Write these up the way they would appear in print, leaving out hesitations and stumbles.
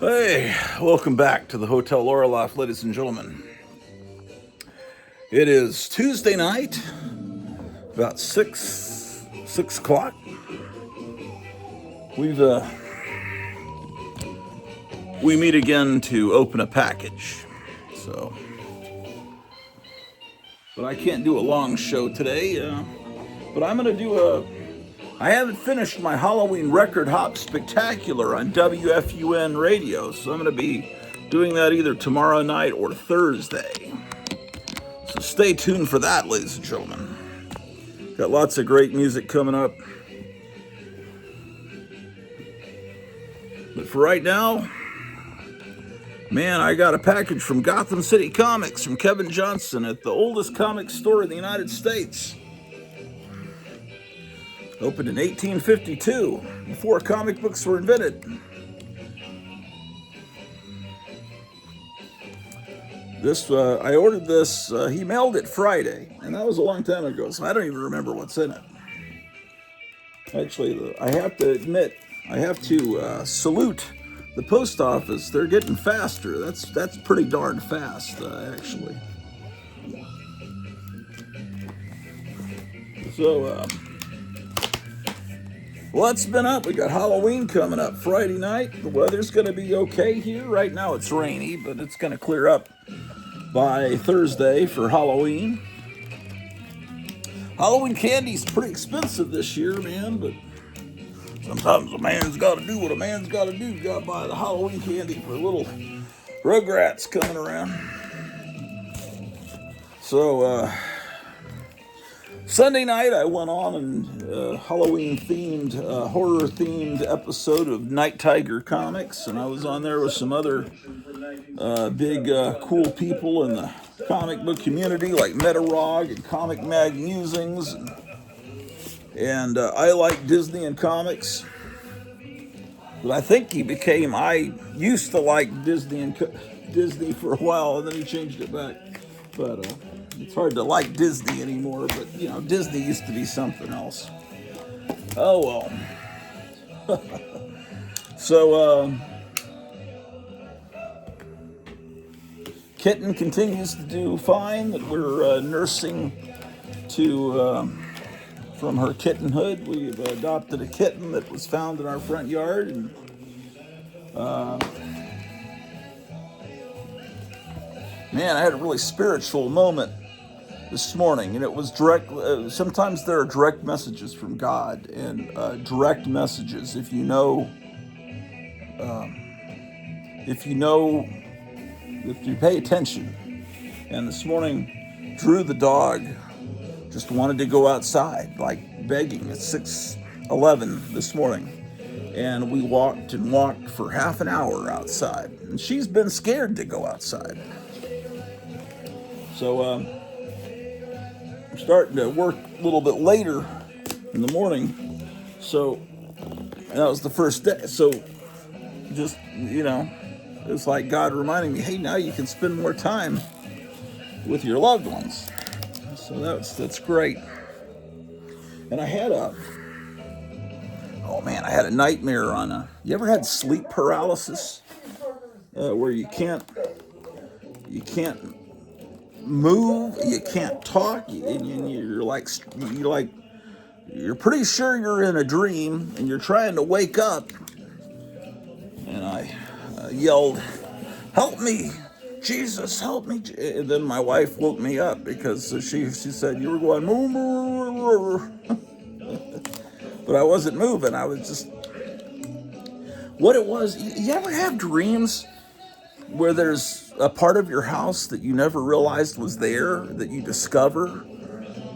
Hey, welcome back to the Hotel Orloff, ladies and gentlemen. It is Tuesday night, about six o'clock. We meet again to open a package. But I can't do a long show today. But I'm gonna do I haven't finished my Halloween record hop spectacular on WFUN radio, so I'm going to be doing that either tomorrow night or Thursday. So stay tuned for that, ladies and gentlemen. Got lots of great music coming up. But for right now, man, I got a package from Gotham City Comics from Kevin Johnson at the oldest comic store in the United States. Opened in 1852, before comic books were invented. I ordered this, he mailed it Friday, and that was a long time ago, so I don't even remember what's in it. Actually, I have to admit, I have to salute the post office. They're getting faster. That's pretty darn fast, actually. So, what's been up? We got Halloween coming up Friday night. The weather's going to be okay here. Right now it's rainy, but it's going to clear up by Thursday for Halloween. Halloween candy's pretty expensive this year, man, but sometimes a man's got to do what a man's got to do. Got to buy the Halloween candy for little rugrats coming around. So, Sunday night, I went on a Halloween-themed, horror-themed episode of Night Tiger Comics, and I was on there with some other big, cool people in the comic book community, like Metarog and Comic Mag Musings, and I like Disney and comics, but I think I used to like Disney for a while, and then he changed it back, but it's hard to like Disney anymore, but, you know, Disney used to be something else. Oh, well. So, Kitten continues to do fine. That we're nursing from her kittenhood. We've adopted a kitten that was found in our front yard, and man, I had a really spiritual moment this morning, and it was direct. Sometimes there are direct messages from God, and direct messages. If you pay attention. And this morning, Drew the dog just wanted to go outside, like begging at 6:11 this morning, and we walked for half an hour outside, and she's been scared to go outside. So, I'm starting to work a little bit later in the morning, and that was the first day, so just, it's like God reminding me, hey, now you can spend more time with your loved ones, so that's great. And I had a nightmare you ever had sleep paralysis, where you can't move, you can't talk, and you're pretty sure you're in a dream, and you're trying to wake up. And I yelled, "Help me, Jesus, help me!" And then my wife woke me up because she said, "You were going moo moo moo," but I wasn't moving. I was just, what it was. You ever have dreams where there's a part of your house that you never realized was there, that you discover?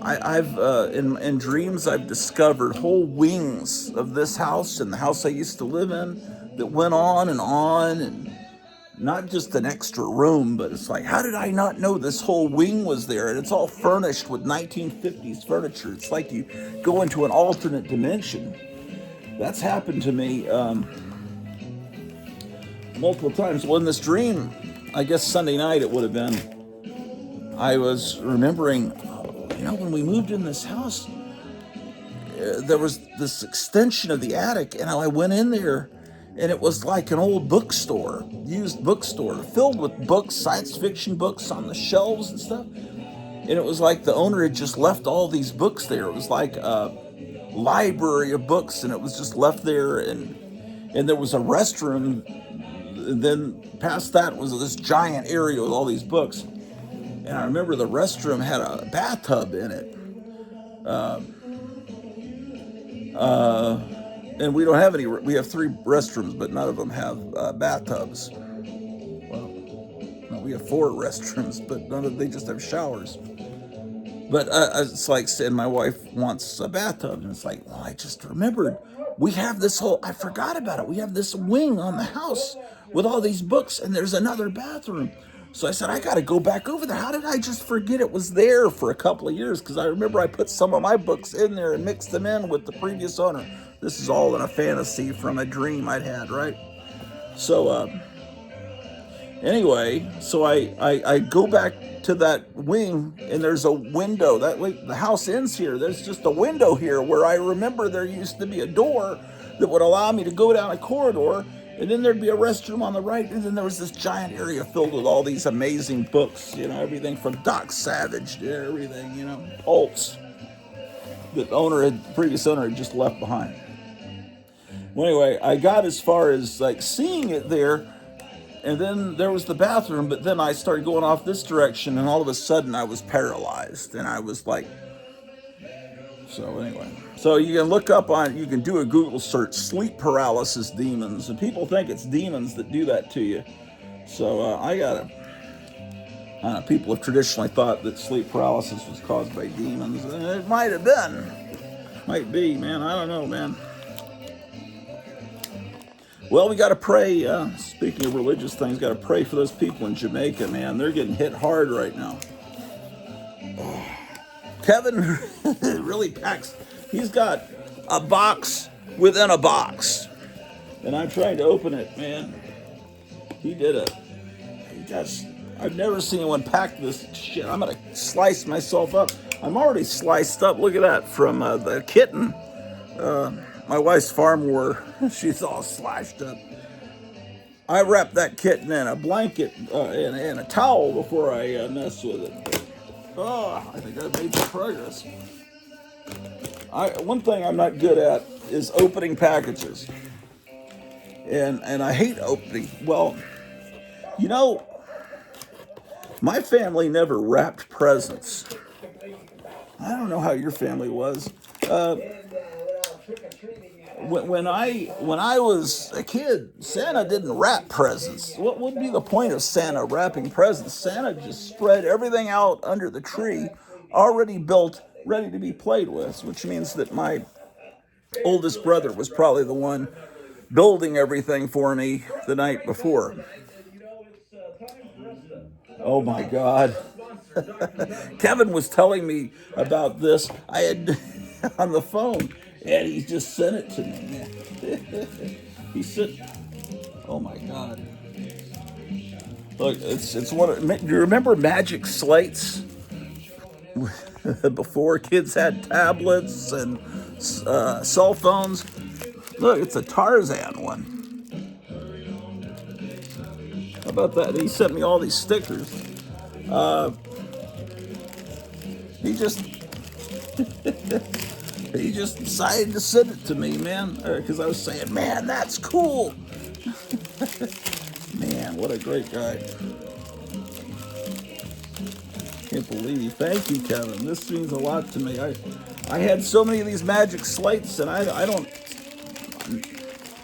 I've in dreams I've discovered whole wings of this house and the house I used to live in that went on, and not just an extra room, but it's like, how did I not know this whole wing was there? And it's all furnished with 1950s furniture. It's like you go into an alternate dimension. That's happened to me multiple times. Well, in this dream, I guess Sunday night it would have been, I was remembering, when we moved in this house, there was this extension of the attic, and I went in there, and it was like an old bookstore, used bookstore, filled with books, science fiction books on the shelves and stuff. And it was like the owner had just left all these books there. It was like a library of books, and it was just left there. And there was a restroom. And then past that was this giant area with all these books. And I remember the restroom had a bathtub in it. And we don't have any. We have 3 restrooms, but none of them have bathtubs. Well, no, we have 4 restrooms, but none of they just have showers. But it's like saying my wife wants a bathtub, and it's like, well, I just remembered we have this whole. I forgot about it. We have this wing on the house with all these books, and there's another bathroom. So I said, I got to go back over there. How did I just forget it was there for a couple of years? Because I remember I put some of my books in there and mixed them in with the previous owner. This is all in a fantasy from a dream I'd had, right? So anyway, so I go back to that wing, and there's a window. That way, the house ends here. There's just a window here where I remember there used to be a door that would allow me to go down a corridor, and then there'd be a restroom on the right, and then there was this giant area filled with all these amazing books, everything from Doc Savage to everything, Alts that the previous owner had just left behind. Well, anyway, I got as far as like seeing it there, and then there was the bathroom, but then I started going off this direction, and all of a sudden I was paralyzed, and I was like, so anyway. So you can you can do a Google search, sleep paralysis demons, and people think it's demons that do that to you. So people have traditionally thought that sleep paralysis was caused by demons, and it might have been. Might be, man, I don't know, man. Well, we got to pray. Speaking of religious things, got to pray for those people in Jamaica, man. They're getting hit hard right now. Oh. Kevin really packs. He's got a box within a box, and I'm trying to open it, man. I've never seen anyone pack this shit. I'm gonna slice myself up. I'm already sliced up. Look at that from the kitten. My wife's farm wore. She's all slashed up. I wrapped that kitten in a blanket and a towel before I messed with it. Oh, I think I've made some progress. One thing I'm not good at is opening packages. And I hate opening. Well, my family never wrapped presents. I don't know how your family was. When I was a kid, Santa didn't wrap presents. What would be the point of Santa wrapping presents? Santa just spread everything out under the tree, already built, ready to be played with, which means that my oldest brother was probably the one building everything for me the night before. Oh my God. Kevin was telling me about this. I had on the phone, and he just sent it to me. He said, "Oh my God! Look, it's one. Do you remember magic slates? Before kids had tablets and cell phones. Look, it's a Tarzan one. How about that? He sent me all these stickers. He just he just decided to send it to me, man, because I was saying, man, that's cool. Man, what a great guy. Can't believe. Thank you, Kevin. This means a lot to me. I had so many of these magic slates, and I don't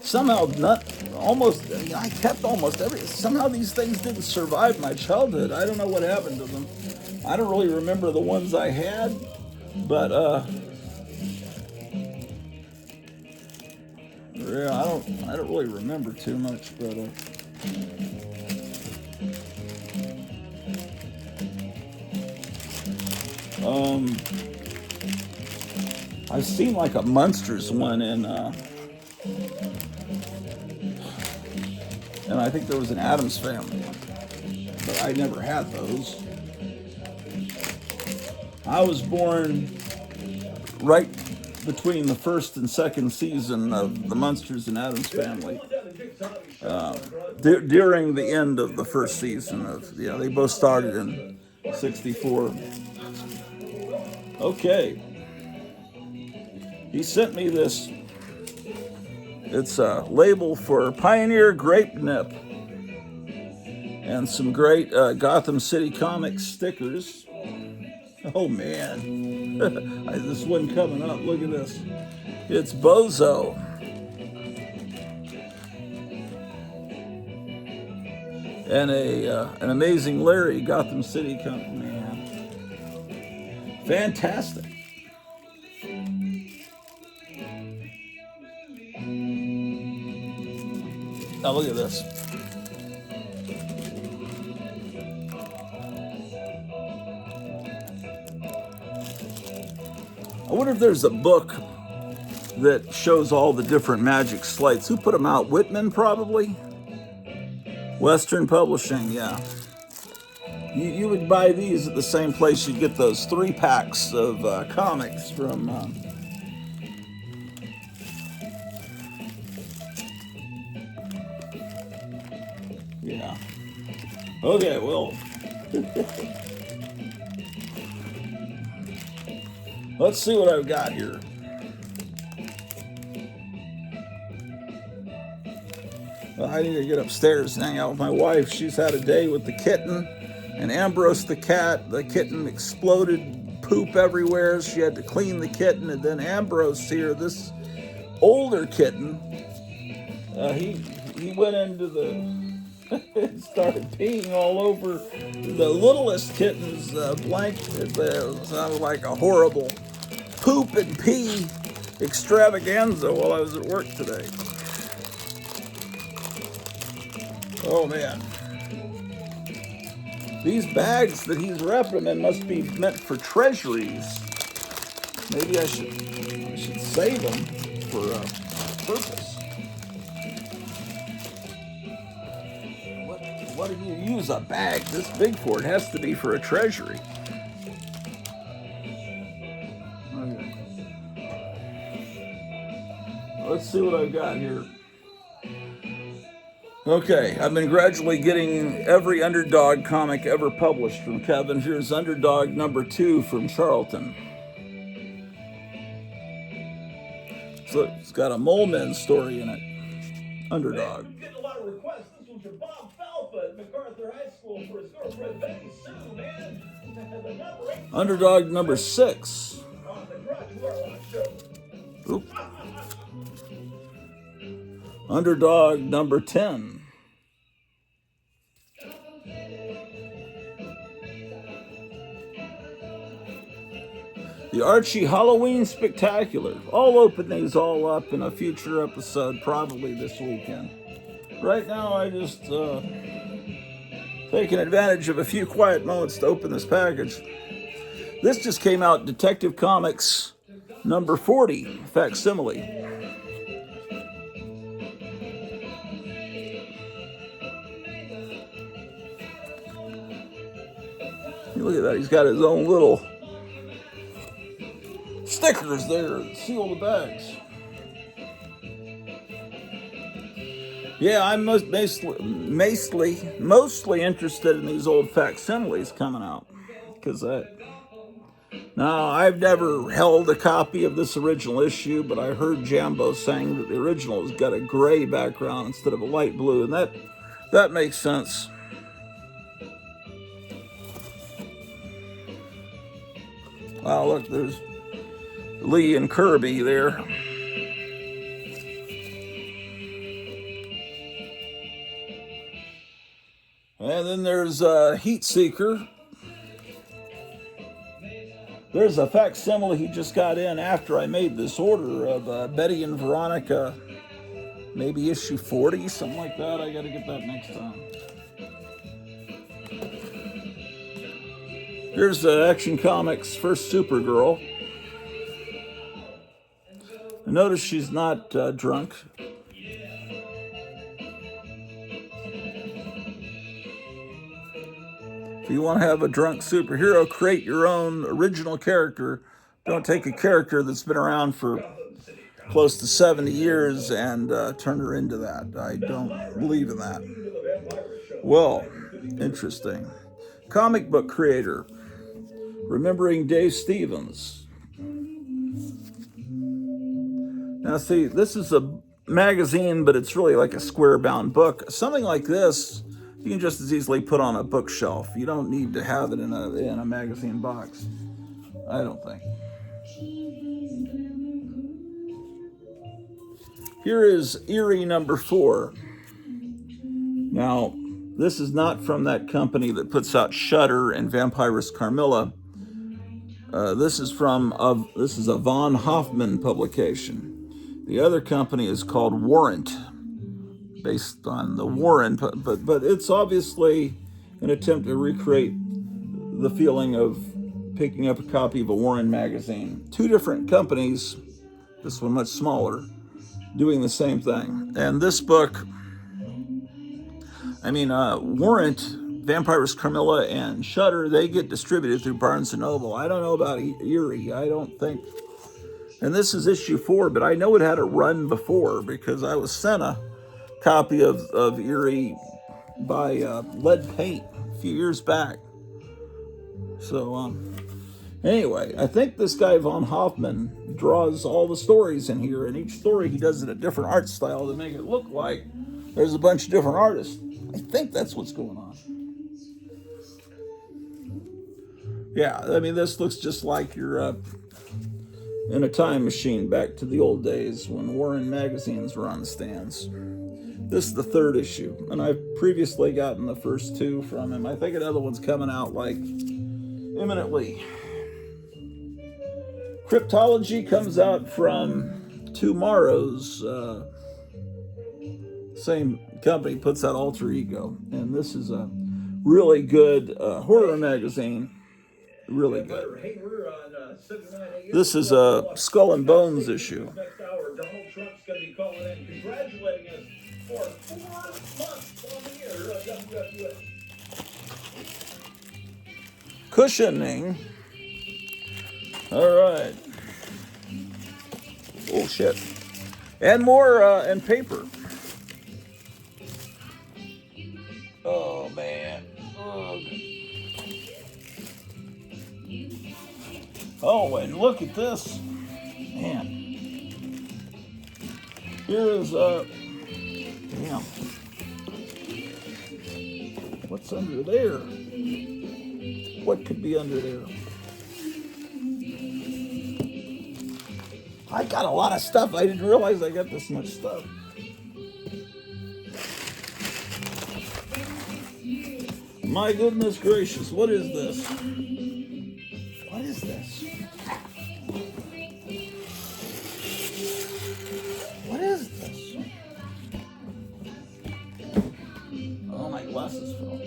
somehow not almost. I kept almost every. Somehow these things didn't survive my childhood. I don't know what happened to them. I don't really remember the ones I had, but yeah, I don't really remember too much, but I've seen like a Munsters one and I think there was an Addams Family one, but I never had those. I was born right between the first and second season of the Munsters and Addams Family. during the end of the first season of, yeah, they both started in 64. Okay. He sent me this. It's a label for Pioneer Grape Nip and some great Gotham City Comics stickers. Oh man, this one coming up. Look at this. It's Bozo. And an Amazing Larry Gotham City Comic. Man, fantastic. Now look at this. I wonder if there's a book that shows all the different magic sleights. Who put them out? Whitman, probably? Western Publishing, yeah. You would buy these at the same place you'd get those 3-packs of comics from... yeah. Okay, well... let's see what I've got here. Well, I need to get upstairs and hang out with my wife. She's had a day with the kitten. And Ambrose the cat, the kitten exploded poop everywhere. She had to clean the kitten. And then Ambrose here, this older kitten, he went into the... started peeing all over the littlest kitten's blanket. It sounded like a horrible poop and pee extravaganza while I was at work today. Oh man. These bags that he's wrapping them in must be meant for treasuries. Maybe I should save them for a purpose. What do you use a bag this big for? It has to be for a treasury. Okay. Let's see what I've got here. Okay, I've been gradually getting every Underdog comic ever published from Kevin. Here's Underdog number 2 from Charlton. So it's got a Mole Men story in it. Underdog. Underdog number 6. Oop. Underdog number 10. The Archie Halloween Spectacular. I'll open these all up in a future episode, probably this weekend. Right now, I just taking advantage of a few quiet moments to open this package. This just came out, Detective Comics number 40, facsimile. Look at that, he's got his own little stickers there that seal the bags. Yeah, I'm mostly interested in these old facsimiles coming out. Because now, I've never held a copy of this original issue, but I heard Jambo saying that the original has got a gray background instead of a light blue, and that makes sense. Wow, look, there's Lee and Kirby there. And then there's Heat Seeker. There's a facsimile he just got in after I made this order of Betty and Veronica, maybe issue 40, something like that. I got to get that next time. Here's Action Comics' first Supergirl. Notice she's not drunk. If you want to have a drunk superhero, create your own original character. Don't take a character that's been around for close to 70 years and turn her into that. I don't believe in that. Well, interesting. Comic book creator, remembering Dave Stevens. Now, see, this is a magazine, but it's really like a square-bound book. Something like this, you can just as easily put on a bookshelf. You don't need to have it in a magazine box, I don't think. Here is Eerie number 4. Now, this is not from that company that puts out Shudder and Vampirist Carmilla. This is a Von Hoffman publication. The other company is called Warrant, based on the Warren, but it's obviously an attempt to recreate the feeling of picking up a copy of a Warren magazine. Two different companies, this one much smaller, doing the same thing. And this book, Warrant, Vampirist Carmilla, and Shudder, they get distributed through Barnes & Noble. I don't know about Eerie. I don't think. And this is issue 4, but I know it had a run before because I was sent a copy of Eerie by Lead Paint a few years back. So, anyway, I think this guy, Von Hoffman, draws all the stories in here, and each story he does it a different art style to make it look like there's a bunch of different artists. I think that's what's going on. Yeah, this looks just like you're in a time machine back to the old days when Warren magazines were on the stands. This is the 3rd issue, and I've previously gotten the first 2 from him. I think another one's coming out like imminently. Cryptology comes out from Tomorrow's. Same company puts out Alter Ego, and this is a really good horror magazine. Really good. This is a Skull and Bones issue. Next hour, Donald Trump's going to be calling in, congratulating us for 4 months on the air. Cushioning. All right. Oh shit. And more and paper. Oh man. Oh, and look at this. Man. Here is damn. What's under there? What could be under there? I got a lot of stuff. I didn't realize I got this much stuff. My goodness gracious, what is this? What is this? What is this? Oh, my glasses fell.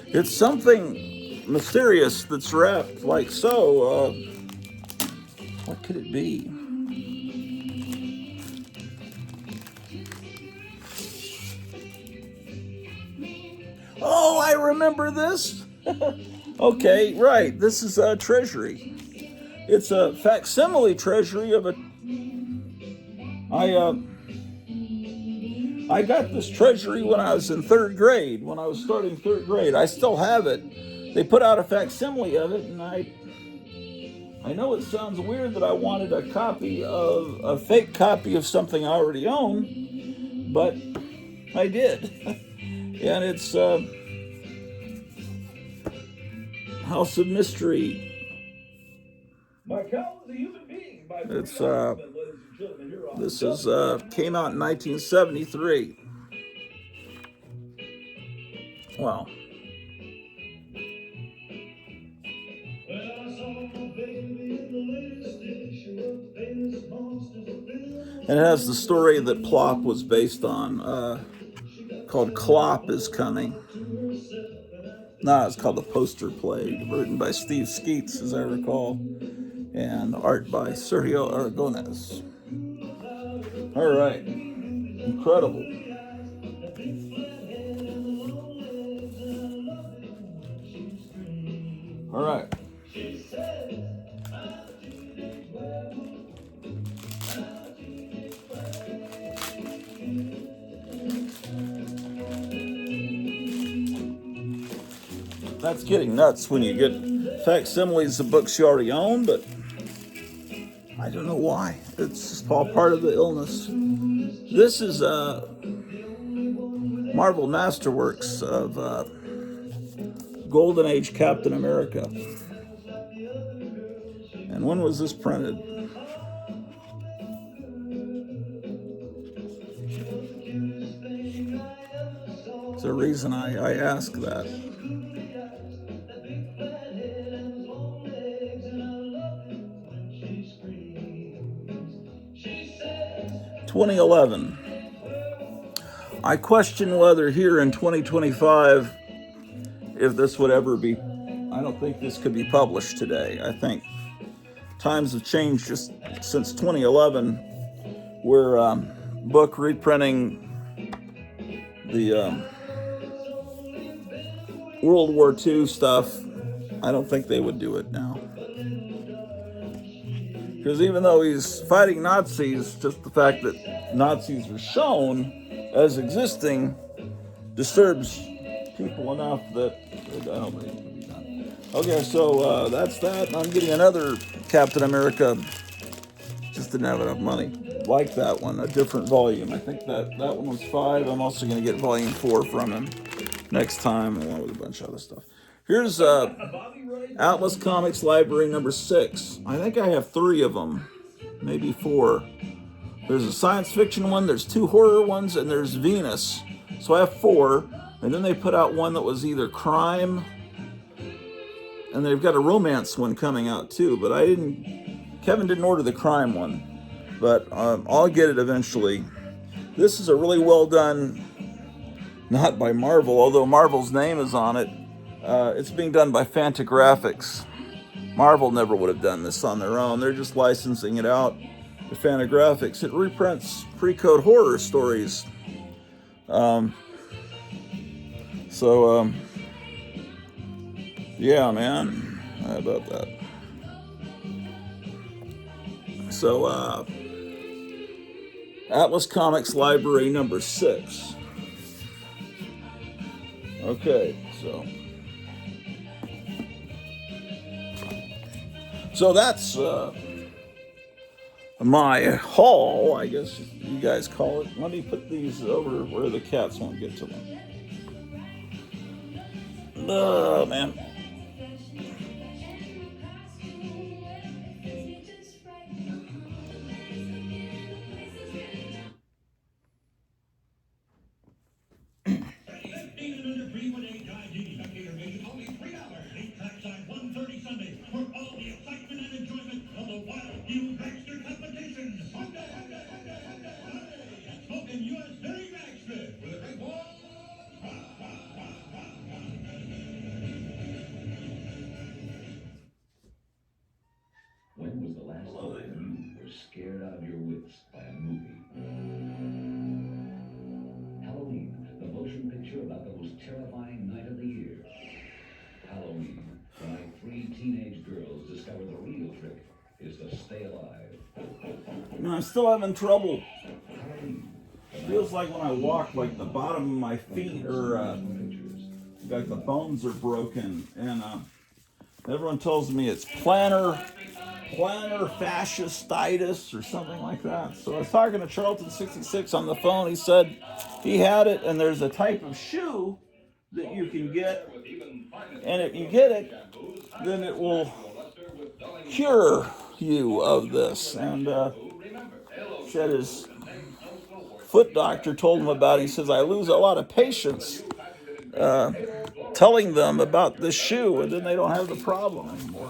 It's something mysterious that's wrapped like so. What could it be? Oh, I remember this. Okay, right. This is a treasury. It's a facsimile treasury of a. I got this treasury when I was in 3rd grade. When I was starting 3rd grade, I still have it. They put out a facsimile of it, and I know it sounds weird that I wanted a fake copy of something I already own, but I did. And it's House of Mystery. It's this is came out in 1973. Wow. And it has the story that Plop was based on, called Clop is Coming. No, it's called The Poster Play, written by Steve Skeets, as I recall, and art by Sergio Aragonés. All right. Incredible. All right. That's getting nuts when you get facsimiles of books you already own, but I don't know why. It's just all part of the illness. This is Marvel Masterworks of Golden Age Captain America. And when was this printed? There's a reason I ask that. 2011. I question whether here in 2025, if this would ever be, I don't think this could be published today. I think times have changed just since 2011, where book reprinting the World War II stuff, I don't think they would do it now. Because even though he's fighting Nazis, just the fact that Nazis are shown as existing disturbs people enough that I don't think it can be done. Okay, so that's that. I'm getting another Captain America. Just didn't have enough money. Like that one, a different volume. I think that one was 5. I'm also going to get volume 4 from him next time, along with a bunch of other stuff. Here's Atlas Comics Library number 6. I think I have 3 of them, maybe 4. There's a science fiction one, there's 2 horror ones, and there's Venus. So I have 4, and then they put out one that was either crime, and they've got a romance one coming out too, but Kevin didn't order the crime one, but I'll get it eventually. This is a really well done, not by Marvel, although Marvel's name is on it. It's being done by Fantagraphics. Marvel never would have done this on their own. They're just licensing it out to Fantagraphics. It reprints pre-code horror stories. Yeah, man. How about that? So, Atlas Comics Library number 6. Okay, so that's my haul, I guess you guys call it. Let me put these over where the cats won't get to them. Oh, man. When was the last time you were scared out of your wits by a movie? Halloween, the motion picture about the most terrifying night of the year. Halloween, why 3 teenage girls discover the real trick is to stay alive. I'm still having trouble. It feels like when I walk, like the bottom of my feet are, like the bones are broken, and everyone tells me it's plantar fasciitis or something like that. So I was talking to Charlton66 on the phone. He said he had it, and there's a type of shoe that you can get, and if you get it, then it will cure you of this. And said his foot doctor told him about it. He says, I lose a lot of patience telling them about this shoe, and then they don't have the problem anymore.